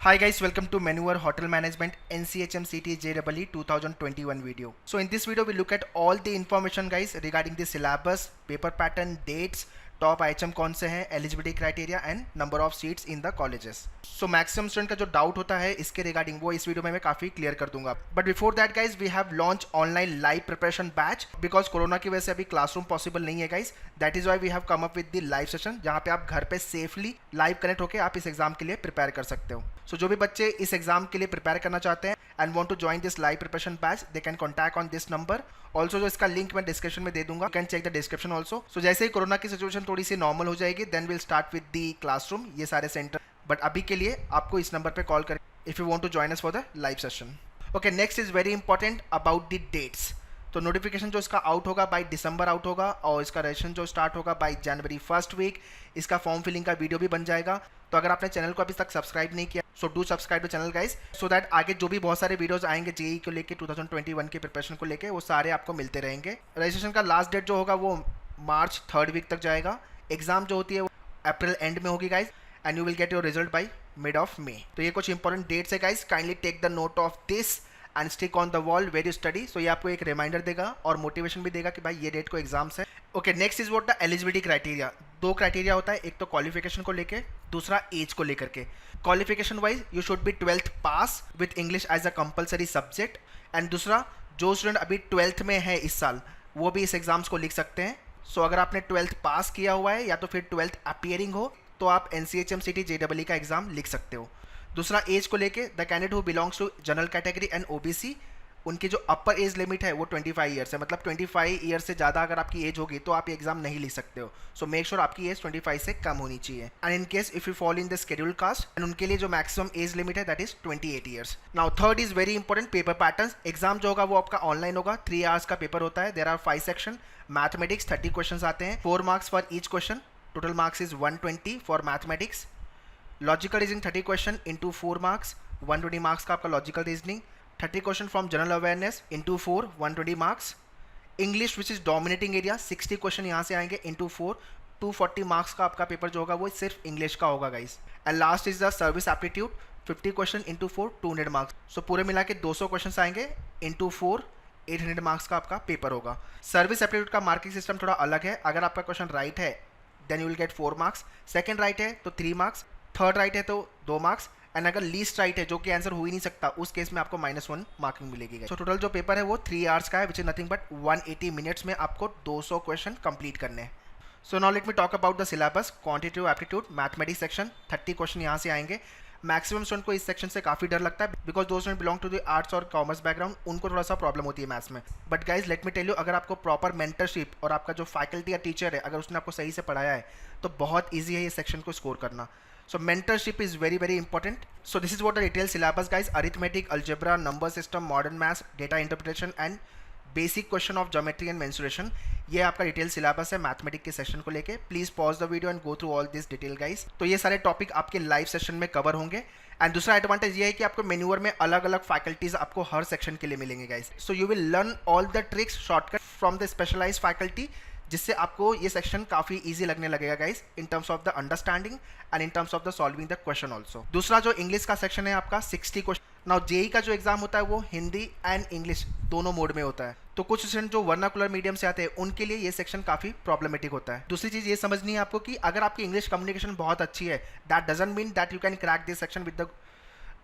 Hi guys, welcome to Maneuver Hotel Management NCHM CT JEE 2021 video. So in this video we look at all the information guys regarding the syllabus, paper pattern, dates, top item कौन से हैं, eligibility criteria and number of seats in the colleges. So maximum student का जो doubt होता है इसके regarding वो इस वीडियो में मैं काफी क्लियर कर दूंगा. But before that guys we have launch online live preparation batch because corona की वजह से अभी क्लासरूम पॉसिबल नहीं है guys. That is why we have come up with the live session जहां पे आप घर पे सेफली लाइव कनेक्ट होकर आप इस एग्जाम के लिए प्रिपेयर कर सकते हो. सो जो भी बच्चे इस एग्जाम के लिए प्रिपेयर करना चाहते हैं and want to join this live preparation batch they can contact on this number. Also जो इसका लिंक मैं डिस्क्रिप्शन में दे दूंगा, can check the description also. So जैसे ही कोरोना की सिचुएशन थोड़ी सी नॉर्मल हो जाएगी then will start with the classroom, ये सारे सेंटर. बट अभी के लिए आपको इस नंबर पे कॉल करें if you want to join us for the live session. Okay, next is very important about the dates. तो नोटिफिकेशन जो इसका आउट होगा बाय दिसंबर आउट होगा और इसका रजिस्ट्रेशन जो स्टार्ट होगा बाय जनवरी फर्स्ट वीक. इसका फॉर्म फिलिंग का वीडियो भी बन जाएगा. तो अगर आपने चैनल को अभी तक सब्सक्राइब नहीं किया so do subscribe to channel guys so that आगे जो भी बहुत सारे वीडियोस आएंगे जेई को लेके 2021 के प्रिपरेशन को लेके वो सारे आपको मिलते रहेंगे. रजिस्ट्रेशन का लास्ट डेट जो होगा वो मार्च थर्ड वीक तक जाएगा. एग्जाम जो होती है वो अप्रैल एंड में होगी guys and you will get your result by mid of May. तो ये कुछ इंपॉर्टेंट डेट्स है guys, kindly take the note of this and stick on the wall where you study. So ये आपको एक रिमाइंडर देगा और मोटिवेशन भी देगा कि भाई ये डेट को एग्जाम्स है. Okay, next is what the eligibility criteria. दो क्राइटेरिया होता है, एक तो क्वालिफिकेशन को लेके, दूसरा एज को लेकर के. Qualification wise you should be 12th pass with English as a compulsory subject and दूसरा जो स्टूडेंट अभी 12th में है इस साल वो भी इस एग्जाम्स को लिख सकते हैं. सो अगर आपने 12th पास किया हुआ है या तो फिर 12th अपीयरिंग हो तो आप NCHM CT JEE का एग्जाम लिख सकते हो. दूसरा एज को लेके the candidate who belongs to general category and OBC उनकी जो अपर एज लिमिट है वो 25 ईयर्स है. मतलब 25 ईयर से ज़्यादा अगर आपकी एज होगी तो आप ये एग्जाम नहीं लिख सकते हो. सो मेक श्योर आपकी एज 25 से कम होनी चाहिए. And in case if you fall in the schedule caste and उनके लिए जो मैक्सिमम एज लिमिट है that is 28 years. Now third is very important, paper patterns. Exam जो होगा वो आपका ऑनलाइन होगा. 3 आवर्स का पेपर होता है. There are 5 section. Mathematics 30 question आते हैं, 4 marks for each question. Total marks is 120 for mathematics. Logical reasoning 30 question into 4 marks, 120 marks का आपका logical reasoning. 30 question from general awareness into 4, 120 marks. English which is dominating area 60 question यहाँ से आएंगे into 4, 240 marks का आपका paper जो होगा वो सिर्फ इंग्लिश का होगा guys. And last is the service aptitude 50 question into 4, 200 marks. So पूरे मिला के 200 क्वेश्चन आएंगे इंटू 4, 800 मार्क्स का आपका पेपर होगा. सर्विस एप्टीट्यूड का मार्किंग सिस्टम थोड़ा अलग है. अगर आपका क्वेश्चन राइट है then you will get 4 marks, second right है तो 3 मार्क्स, थर्ड राइट है तो 2 मार्क्स एंड अगर लीस्ट राइट है जो कि आंसर हो ही नहीं सकता उस केस में आपको -1 मार्किंग मिलेगी. सो टोटल जो पेपर है वो 3 आवर्स का है which is nothing but 180 minutes में आपको 200 क्वेश्चन कंप्लीट करने हैं. So now let me talk about the syllabus. Quantitative aptitude mathematics section 30 question यहाँ से आएंगे. मैक्सिमम स्टूडेंट को इस सेक्शन से काफी डर लगता है बिकॉज दो student belong to the arts और कॉमर्स बैकग्राउंड उनको थोड़ा सा प्रॉब्लम होती है मैथ्स में. But guys let me tell you, अगर आपको प्रॉपर मेंटरशिप और आपका जो फैकल्टी या टीचर है अगर उसने आपको सही से पढ़ाया है तो बहुत ईजी है ये सेक्शन को स्कोर करना. So mentorship is very very important. So this is what the detailed syllabus guys: arithmetic, algebra, number system, modern maths, data interpretation and basic question of geometry and mensuration. ये आपका detail syllabus है mathematics के section को लेके. Please pause the video and go through all this detail guys. तो ये सारे topic आपके लाइव सेशन में कवर होंगे. एंड दूसरा एडवांटेज ये है कि आपको मेन्यूअर में अलग अलग फैकल्टीज आपको हर सेक्शन के लिए मिलेंगे guys. So you will learn all the tricks shortcut from the specialised faculty जिससे आपको ये सेक्शन काफी इजी लगने लगेगा guys in terms of the understanding and in terms of the solving the question also. दूसरा जो इंग्लिश का section है आपका 60 क्वेश्चन. नाउ जेई का जो एग्जाम होता है वो हिंदी एंड इंग्लिश दोनों मोड में होता है. तो कुछ स्टूडेंट जो वर्नाकुलर मीडियम से आते हैं उनके लिए ये सेक्शन काफी प्रॉब्लमेटिक होता है. दूसरी चीज ये समझनी है आपको कि अगर आपकी इंग्लिश कम्युनिकेशन बहुत अच्छी है that doesn't mean that you can crack this section with the.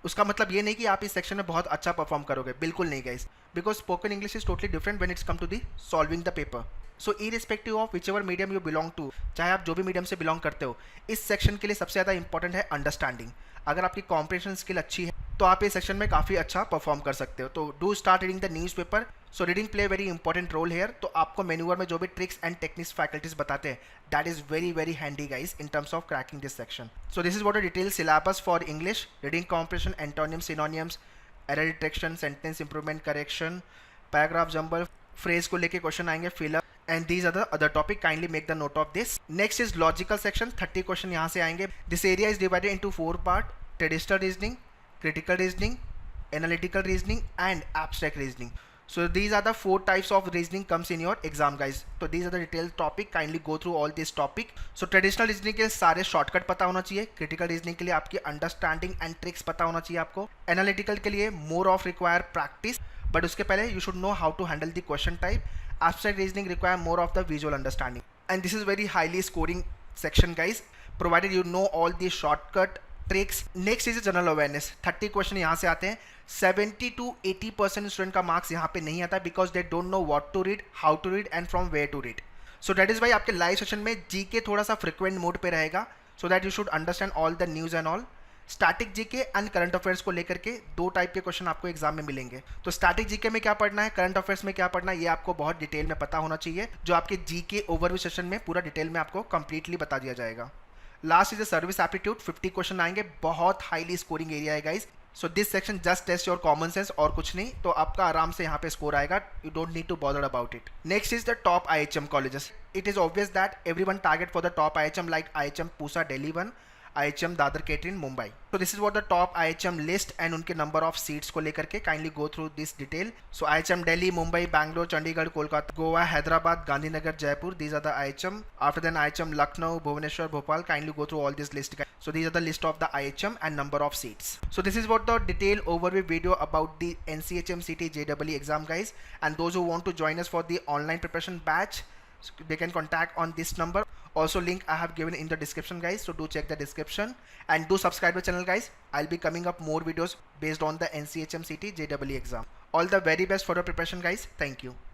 उसका मतलब ये नहीं कि आप इस सेक्शन में बहुत अच्छा परफॉर्म करोगे, बिल्कुल नहीं guys, because spoken English is totally different when it's come to the solving the paper. So irrespective of whichever medium you belong to, चाहे आप जो भी मीडियम से बिलोंग करते हो, इस सेक्शन के लिए सबसे ज़्यादा इंपॉर्टेंट है अंडरस्टैंडिंग. अगर आपकी कॉम्प्रिहेंशन स्किल अच्छी है तो आप इस सेक्शन में काफ़ी अच्छा परफॉर्म कर सकते हो. तो do start reading the newspaper. So reading play very important role here. तो आपको मेन्यूअर में जो भी ट्रिक्स एंड टेक्निक्स फैकल्टीज बताते हैं that is very very handy guys in terms of cracking this section. So this is what a detail syllabus for English. Reading comprehension, antonyms, synonyms, error detection, sentence improvement, correction, paragraph jumble, phrase को लेके question आएंगे, fill up and these are the other topic. Kindly make the note of this. Next is logical section. 30 question यहाँ से आएंगे. This area is divided into 4 part: traditional reasoning, critical reasoning, analytical reasoning and abstract reasoning. So these are the 4 types of reasoning comes in your exam guys. So these are the detailed topic, kindly go through all this topic. So traditional reasoning के सारे shortcut पता होना चाहिए, critical reasoning के लिए आपकी understanding and tricks पता होना चाहिए आपको, एनालिटिकल के लिए more of require practice, but उसके पहले you should know how to handle the question type. Abstract reasoning require more of the visual understanding, and this is very highly scoring section guys, provided you know all the shortcut tricks. Next is general awareness. 30 question यहाँ से आते हैं. 70 to 80% student का marks यहाँ पे नहीं आता because they don't know what to read, how to read and from where to read. So that is why आपके लाइव सेशन में जीके थोड़ा सा फ्रिक्वेंट मोड पे रहेगा, so that you should understand all the news and all. Static GK and current affairs को लेकर के 2 type के क्वेश्चन आपको एग्जाम में मिलेंगे. तो स्टैटिक जीके में क्या पढ़ना है, करंट अफेयर्स में क्या पढ़ना है, ये आपको बहुत डिटेल में पता होना चाहिए, जो आपके जीके ओवरव्यू सेशन में पूरा डिटेल में आपको कंप्लीटली बता दिया जाएगा. Last is the service aptitude. 50 question आएंगे, बहुत हाईली स्कोरिंग एरिया है guys. So this section just test your common sense और कुछ नहीं, तो आपका आराम से यहाँ पे स्कोर आएगा. You don't need to bother about it. Next is the top IHM colleges. It is obvious that everyone target for the top IHM like IHM Pusa Delhi 1, IHM Dadar catering Mumbai. तो this is what the top IHM list and उनके number of seats को लेकर के kindly go through this detail. So IHM Delhi, Mumbai, Bangalore, Chandigarh, Kolkata, Goa, Hyderabad, Gandhinagar, Jaipur, these are the IHM. After then IHM Lucknow, Bhubaneswar, Bhopal. Kindly go through all this list. So these are the list of the IHM and number of seats. So this is what the detailed overview video about the NCHM CT JEE exam guys. And those who want to join us for the online preparation batch, they can contact on this number. Also link I have given in the description guys, so do check the description and do subscribe the channel guys. I'll be coming up more videos based on the NCHM CT JEE exam. All the very best for your preparation guys. Thank you.